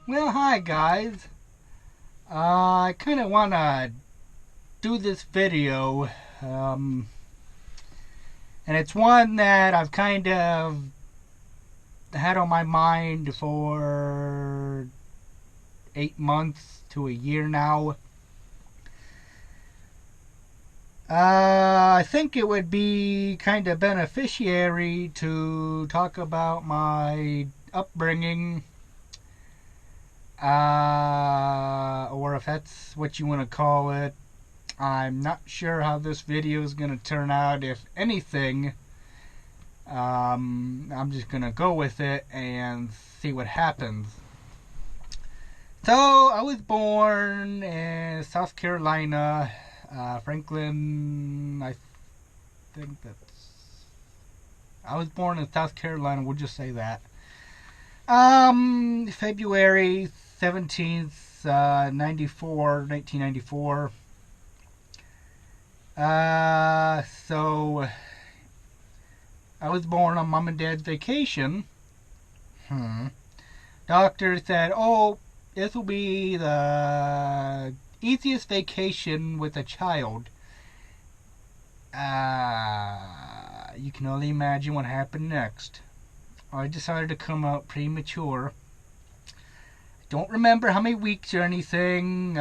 Well, hi guys. I kind of want to do this video, um, and it's one that I've kind of had on my mind for 8 months to a year now. I think it would be kind of beneficiary to talk about my upbringing, or if that's what you want to call it. I'm not sure how this video is going to turn out, if anything. I'm just going to go with it and see what happens. So, I was born in South Carolina, Franklin, I think that's. I was born in South Carolina, we'll just say that. February 17th, 1994. So I was born on mom and dad's vacation. Doctor said, "Oh, this will be the easiest vacation with a child." You can only imagine what happened next. I decided to come out premature. I don't remember how many weeks or anything.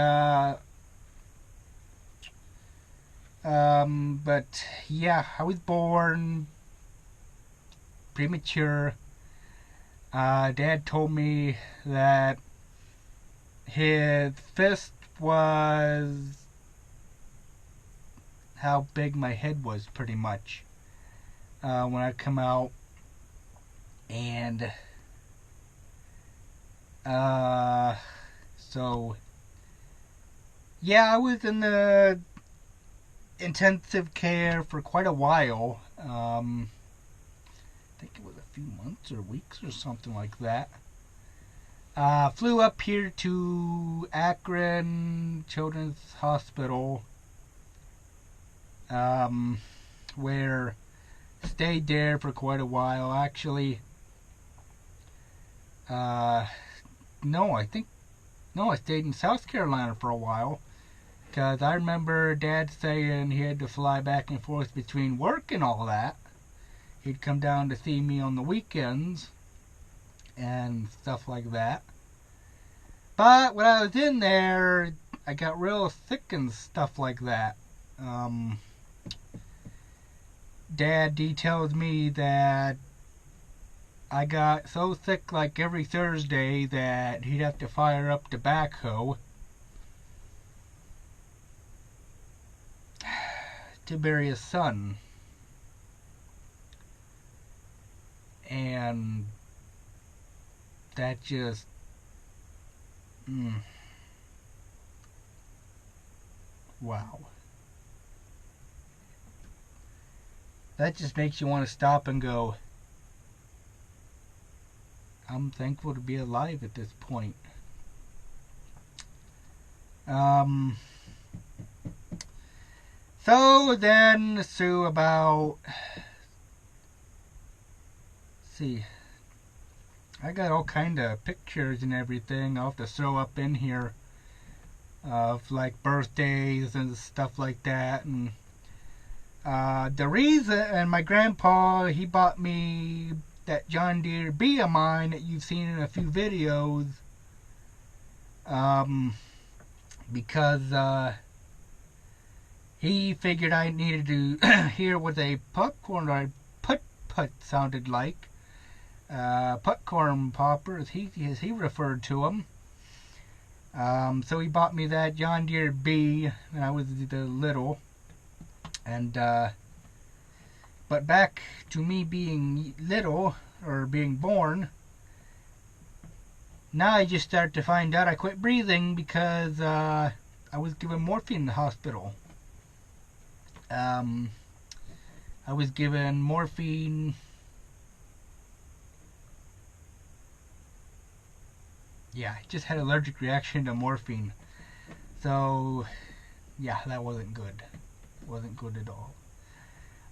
But yeah, I was born premature. Dad told me that his fist was how big my head was, pretty much, when I come out. And so yeah, I was in the intensive care for quite a while. I think it was a few months or weeks or something like that. Flew up here to Akron Children's Hospital, where stayed there for quite a while. Actually, no, I stayed in South Carolina for a while, because I remember Dad saying he had to fly back and forth between work and all that. He'd come down to see me on the weekends and stuff like that. But when I was in there, I got real sick and stuff like that. Dad details me that I got so sick like every Thursday that he'd have to fire up the backhoe to bury his son. And that just wow. That just makes you want to stop and go, I'm thankful to be alive at this point. So then, so about, see, I got all kind of pictures and everything I'll have to throw up in here of like birthdays and stuff like that. And the reason, and my grandpa, he bought me that John Deere Bee of mine that you've seen in a few videos, because he figured I needed to hear what a popcorn or putt sounded like. Popcorn popper, as he referred to them. So he bought me that John Deere Bee when I was little. And but back to me being little, or being born, now I just start to find out I quit breathing because I was given morphine in the hospital. I was given morphine. Yeah, I just had an allergic reaction to morphine. So, yeah, that wasn't good. Wasn't good at all.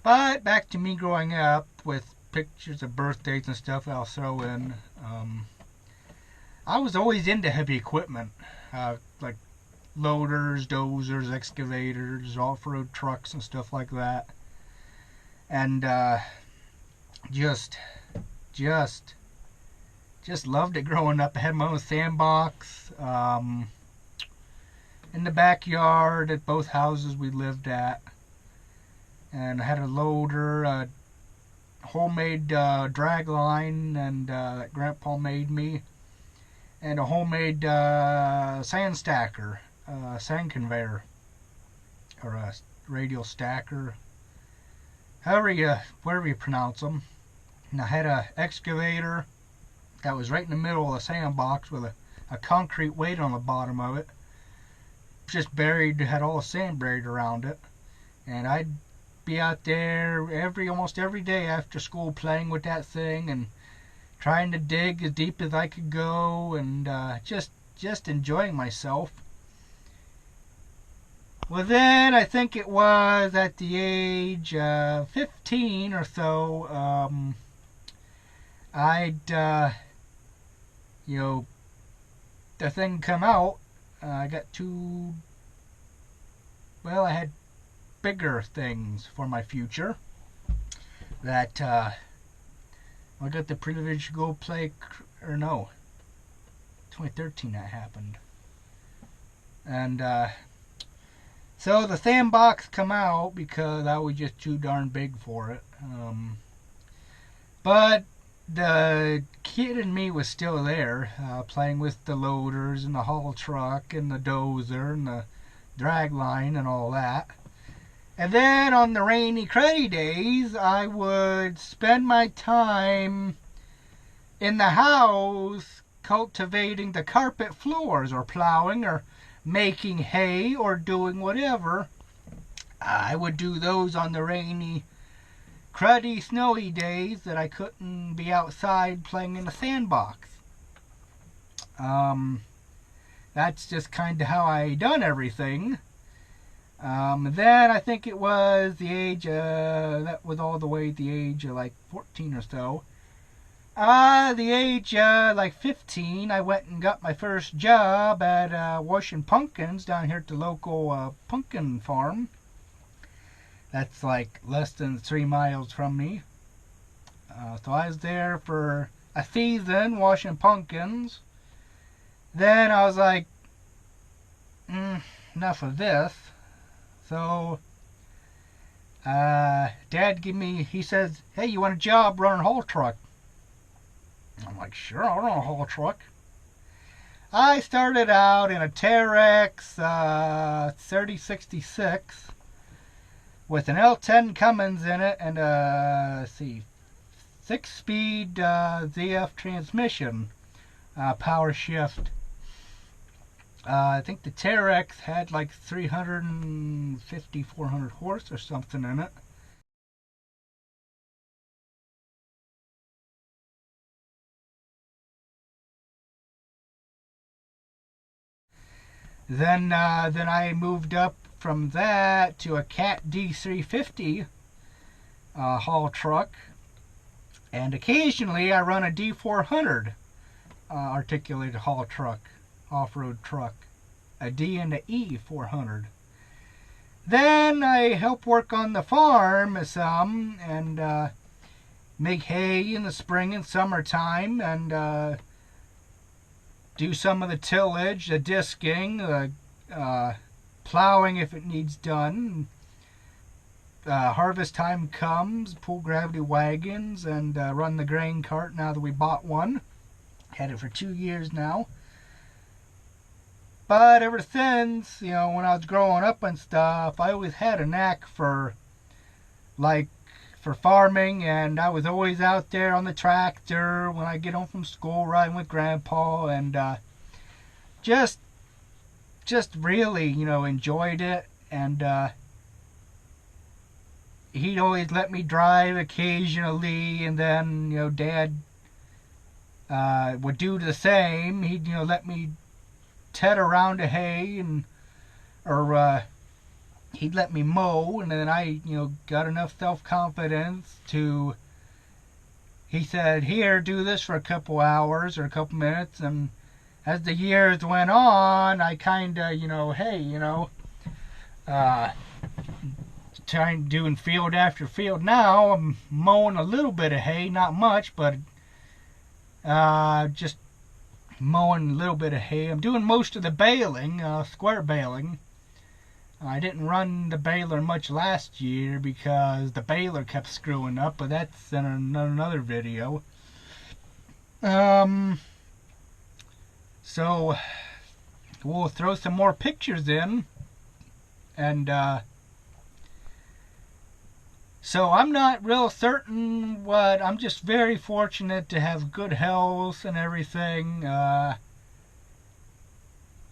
But back to me growing up with pictures of birthdays and stuff I'll throw in. I was always into heavy equipment, like loaders, dozers, excavators, off-road trucks, and stuff like that. And just, just, just loved it growing up. I had my own sandbox in the backyard at both houses we lived at, and I had a loader, a homemade drag line, and that Grandpa made me, and a homemade sand stacker, sand conveyor, or a radial stacker, whatever you pronounce them. And I had a excavator that was right in the middle of the sandbox with a concrete weight on the bottom of it, just buried, had all the sand buried around it, and I'd be out there almost every day after school playing with that thing and trying to dig as deep as I could go, and just enjoying myself. Well, then I think it was at the age of 15 or so, I'd the thing come out. I got I had bigger things for my future. That I got the privilege to go play, 2013 that happened. And so the sandbox come out because I was just too darn big for it. But the kid in me was still there, playing with the loaders and the haul truck and the dozer and the drag line and all that. And then on the rainy, cruddy days, I would spend my time in the house cultivating the carpet floors, or plowing, or making hay, or doing whatever. I would do those on the rainy, cruddy, snowy days that I couldn't be outside playing in the sandbox. That's just kind of how I done everything. Then I think it was the age, that was all the way the age of like 14 or so. The age like 15, I went and got my first job at washing pumpkins down here at the local pumpkin farm. That's like less than 3 miles from me. So I was there for a season washing pumpkins. Then I was like, enough of this. So Dad he says, hey, you want a job running a haul truck? I'm like, sure, I'll run a haul truck. I started out in a Terex 3066 with an L10 Cummins in it and a 6-speed ZF transmission, power shift. I think the Terex had like 350, 400 horse or something in it. Then I moved up from that to a Cat D350 haul truck, and occasionally I run a D400 articulated haul truck, off-road truck, a D and a E400. Then I help work on the farm some and make hay in the spring and summertime, and do some of the tillage, the disking, the plowing if it needs done. Harvest time comes, pull gravity wagons, and run the grain cart now that we bought one. Had it for 2 years now. But ever since, when I was growing up and stuff, I always had a knack for farming, and I was always out there on the tractor when I get home from school riding with Grandpa, and just really, enjoyed it. And he'd always let me drive occasionally, and then, Dad would do the same. He'd, let me ted around a hay, or he'd let me mow, and then I, got enough self-confidence he said, here, do this for a couple hours or a couple minutes, and as the years went on, I kind of, uh, doing field after field. Now I'm mowing a little bit of hay, not much, but just mowing a little bit of hay. I'm doing most of the baling, square baling. I didn't run the baler much last year because the baler kept screwing up, but that's in another video. So we'll throw some more pictures in, and so I'm not real certain what. I'm just very fortunate to have good health and everything.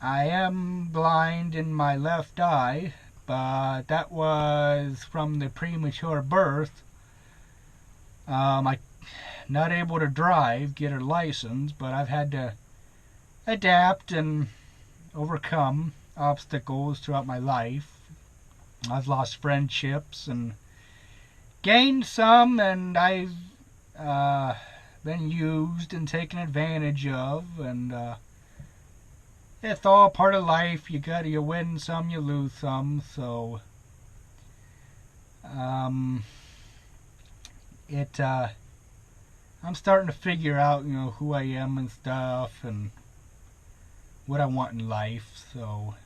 I am blind in my left eye, but that was from the premature birth. I'm not able to drive, get a license, but I've had to adapt and overcome obstacles throughout my life. I've lost friendships and gained some, and I've been used and taken advantage of, and it's all part of life. You win some, you lose some. So I'm starting to figure out, who I am and stuff, and what I want in life. So